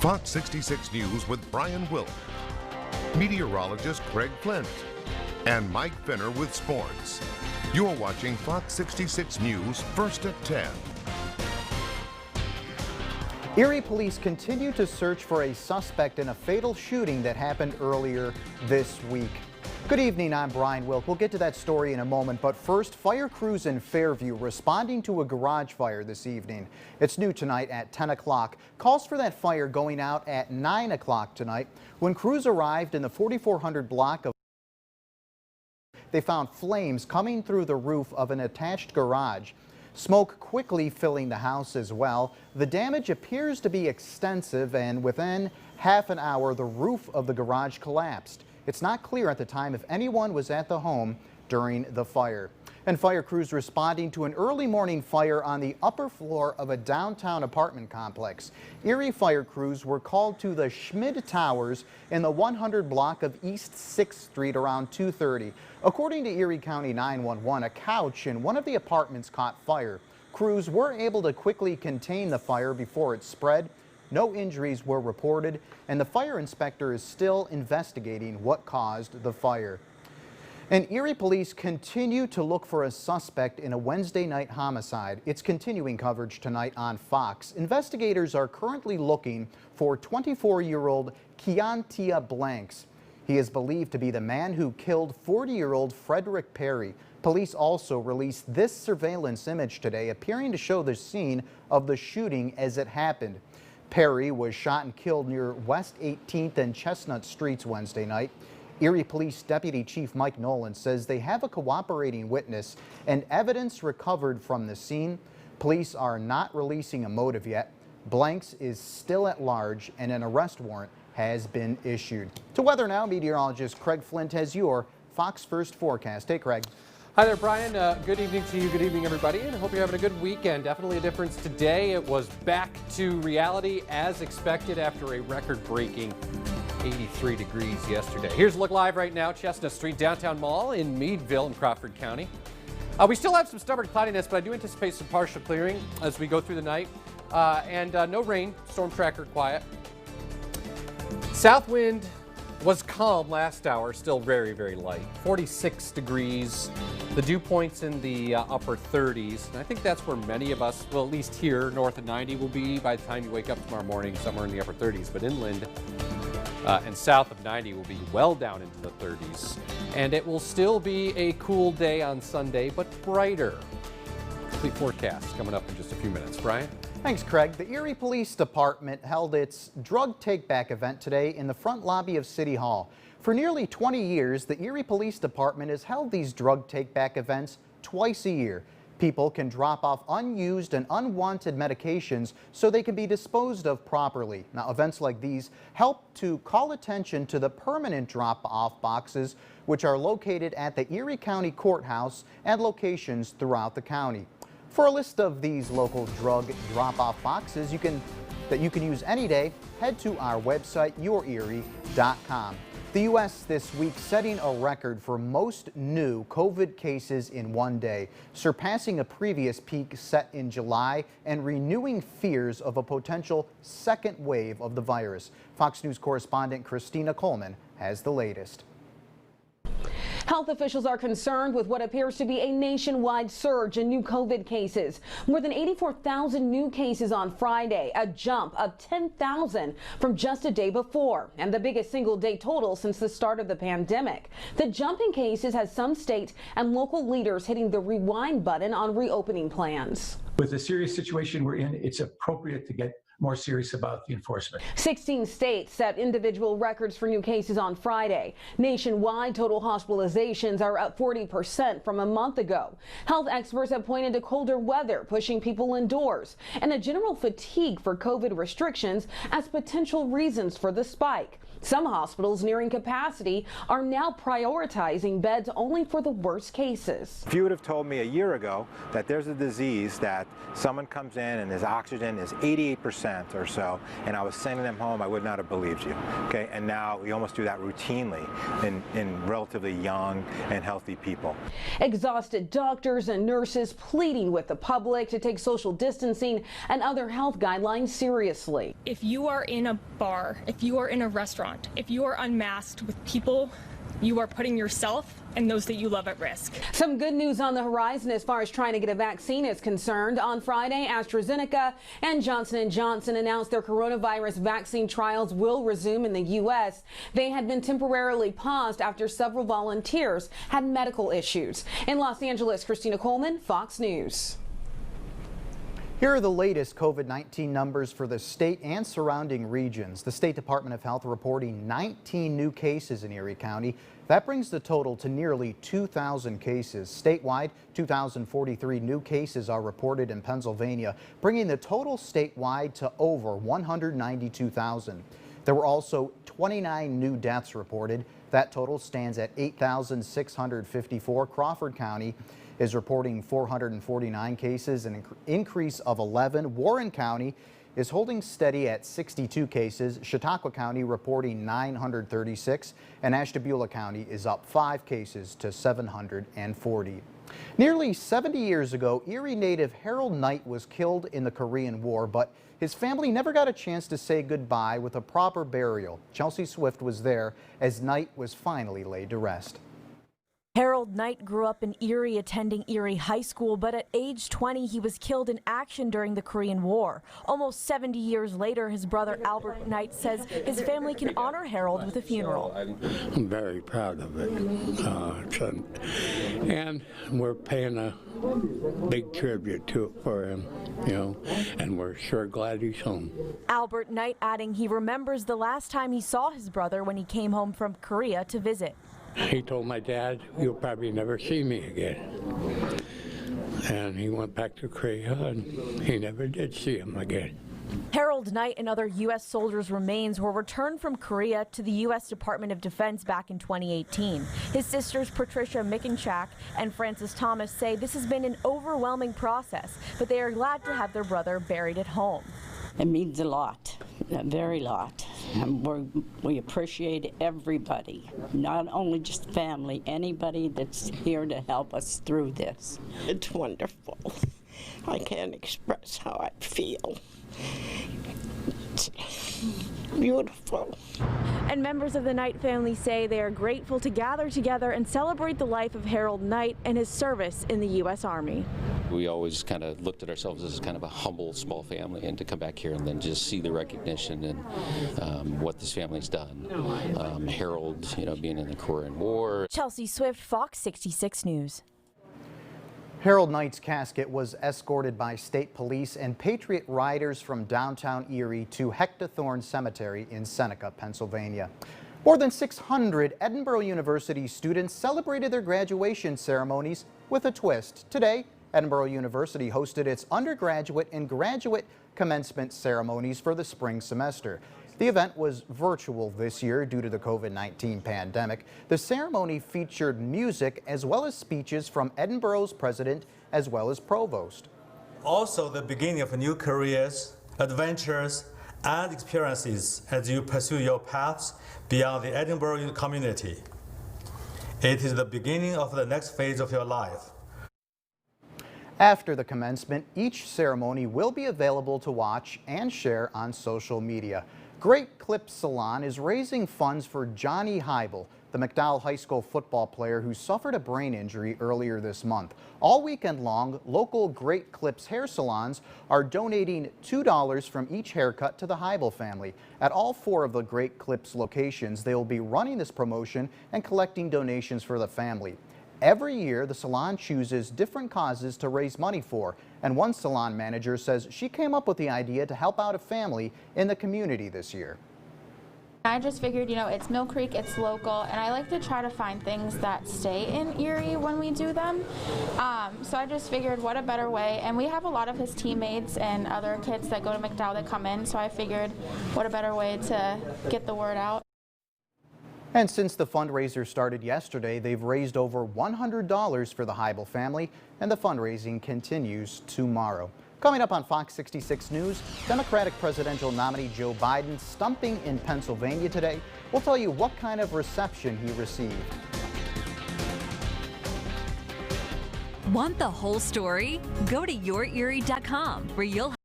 Fox 66 News with Brian Wilk, meteorologist Craig Flint, and Mike Finner with sports. You're watching Fox 66 News first at 10. Erie police continue to search for a suspect in a fatal shooting that happened earlier this week. Good evening, I'm Brian Wilk. We'll get to that story in a moment, but first, fire crews in Fairview responding to a garage fire this evening. It's new tonight at 10 o'clock. Calls for that fire going out at 9 o'clock tonight. When crews arrived in the 4400 block of they found flames coming through the roof of an attached garage. Smoke quickly filling the house as well. The damage appears to be extensive, and within half an hour, the roof of the garage collapsed. It's not clear at the time if anyone was at the home during the fire. And fire crews responding to an early morning fire on the upper floor of a downtown apartment complex. Erie fire crews were called to the Schmid Towers in the 100 block of East 6th Street around 2:30. According to Erie County 911, a couch in one of the apartments caught fire. Crews were able to quickly contain the fire before it spread. No injuries were reported, and the fire inspector is still investigating what caused the fire. And Erie police continue to look for a suspect in a Wednesday night homicide. It's continuing coverage tonight on Fox. Investigators are currently looking for 24-year-old Keontia Blanks. He is believed to be the man who killed 40-year-old Frederick Perry. Police also released this surveillance image today, appearing to show the scene of the shooting as it happened. Perry was shot and killed near West 18th and Chestnut Streets Wednesday night. Erie Police Deputy Chief Mike Nolan says they have a cooperating witness and evidence recovered from the scene. Police are not releasing a motive yet. Blanks is still at large and an arrest warrant has been issued. To weather now, meteorologist Craig Flint has your Fox First forecast. Hey, Craig. Hi there, Brian. Good evening to you. Good evening, everybody. And I hope you're having a good weekend. Definitely a difference today. It was back to reality as expected after a record-breaking 83 degrees yesterday. Here's a look live right now, Chestnut Street, downtown mall in Meadville in Crawford County. We still have some stubborn cloudiness, but I do anticipate some partial clearing as we go through the night. And no rain, storm tracker quiet. South wind was calm last hour, still very, very light. 46 degrees. The dew points in the upper 30s. And I think that's where many of us, well, at least here north of 90 will be by the time you wake up tomorrow morning, somewhere in the upper 30s. But inland and south of 90 will be well down into the 30s. And it will still be a cool day on Sunday, but brighter. Complete forecast coming up in just a few minutes. Brian? Thanks, Craig. The Erie Police Department held its drug take-back event today in the front lobby of City Hall. For nearly 20 years, the Erie Police Department has held these drug take-back events twice a year. People can drop off unused and unwanted medications so they can be disposed of properly. Now, events like these help to call attention to the permanent drop-off boxes, which are located at the Erie County Courthouse and locations throughout the county. For a list of these local drug drop-off boxes that you can use any day, head to our website, yourerie.com. The U.S. this week setting a record for most new COVID cases in one day, surpassing a previous peak set in July and renewing fears of a potential second wave of the virus. Fox News correspondent Christina Coleman has the latest. Health officials are concerned with what appears to be a nationwide surge in new COVID cases. More than 84,000 new cases on Friday, a jump of 10,000 from just a day before, and the biggest single day total since the start of the pandemic. The jump in cases has some state and local leaders hitting the rewind button on reopening plans. With the serious situation we're in, it's appropriate to get more serious about the enforcement. 16 states set individual records for new cases on Friday. Nationwide, total hospitalizations are up 40% from a month ago. Health experts have pointed to colder weather pushing people indoors and a general fatigue for COVID restrictions as potential reasons for the spike. Some hospitals nearing capacity are now prioritizing beds only for the worst cases. If you would have told me a year ago that there's a disease that someone comes in and his oxygen is 88%, 20% or so, and I was sending them home, I would not have believed you. Okay, and now we almost do that routinely in relatively young and healthy people. Exhausted doctors and nurses pleading with the public to take social distancing and other health guidelines seriously. If you are in a bar, if you are in a restaurant, if you are unmasked with people, you are putting yourself and those that you love at risk. Some good news on the horizon as far as trying to get a vaccine is concerned. On Friday, AstraZeneca and Johnson & Johnson announced their coronavirus vaccine trials will resume in the U.S. They had been temporarily paused after several volunteers had medical issues. In Los Angeles, Christina Coleman, Fox News. Here are the latest COVID-19 numbers for the state and surrounding regions. The State Department of Health reporting 19 new cases in Erie County. That brings the total to nearly 2,000 cases. Statewide, 2,043 new cases are reported in Pennsylvania, bringing the total statewide to over 192,000. There were also 29 new deaths reported. That total stands at 8,654. Crawford County is reporting 449 cases, an increase of 11. Warren County is holding steady at 62 cases. Chautauqua County reporting 936, and Ashtabula County is up 5 cases to 740. Nearly 70 years ago, Erie native Harold Knight was killed in the Korean War, but his family never got a chance to say goodbye with a proper burial. Chelsea Swift was there as Knight was finally laid to rest. Harold Knight grew up in Erie, attending Erie High School, but at age 20, he was killed in action during the Korean War. Almost 70 years later, his brother Albert Knight says his family can honor Harold with a funeral. I'm very proud of it. And we're paying a big tribute to it for him, you know, and we're sure glad he's home. Albert Knight adding he remembers the last time he saw his brother when he came home from Korea to visit. He told my dad, "You'll probably never see me again." And he went back to Korea and he never did see him again. Harold Knight and other U.S. soldiers' remains were returned from Korea to the U.S. Department of Defense back in 2018. His sisters Patricia Mickenchak and Frances Thomas say this has been an overwhelming process, but they are glad to have their brother buried at home. It means a lot, a very lot. We appreciate everybody, not only just family, anybody that's here to help us through this. It's wonderful. I can't express how I feel. It's beautiful. And members of the Knight family say they are grateful to gather together and celebrate the life of Harold Knight and his service in the U.S. Army. We always kind of looked at ourselves as kind of a humble, small family, and to come back here and then just see the recognition and what this family's done. Harold, you know, being in the Korean War. Chelsea Swift, Fox 66 News. Harold Knight's casket was escorted by state police and Patriot riders from downtown Erie to Hector Cemetery in Seneca, Pennsylvania. More than 600 Edinboro University students celebrated their graduation ceremonies with a twist. Today, Edinboro University hosted its undergraduate and graduate commencement ceremonies for the spring semester. The event was virtual this year due to the COVID-19 pandemic. The ceremony featured music as well as speeches from Edinboro's president as well as provost. Also the beginning of new careers, adventures, and experiences as you pursue your paths beyond the Edinboro community. It is the beginning of the next phase of your life. After the commencement, each ceremony will be available to watch and share on social media. Great Clips Salon is raising funds for Johnny Heibel, the McDowell High School football player who suffered a brain injury earlier this month. All weekend long, local Great Clips hair salons are donating $2 from each haircut to the Heibel family. At all 4 of the Great Clips locations, they will be running this promotion and collecting donations for the family. Every year, the salon chooses different causes to raise money for, and one salon manager says she came up with the idea to help out a family in the community this year. I just figured, you know, it's Mill Creek, it's local, and I like to try to find things that stay in Erie when we do them. So I just figured what a better way, and we have a lot of his teammates and other kids that go to McDowell that come in, so I figured what a better way to get the word out. And since the fundraiser started yesterday, they've raised over $100 for the Heibel family, and the fundraising continues tomorrow. Coming up on Fox 66 News, Democratic presidential nominee Joe Biden stumping in Pennsylvania today. We'll tell you what kind of reception he received. Want the whole story? Go to yourerie.com where you'll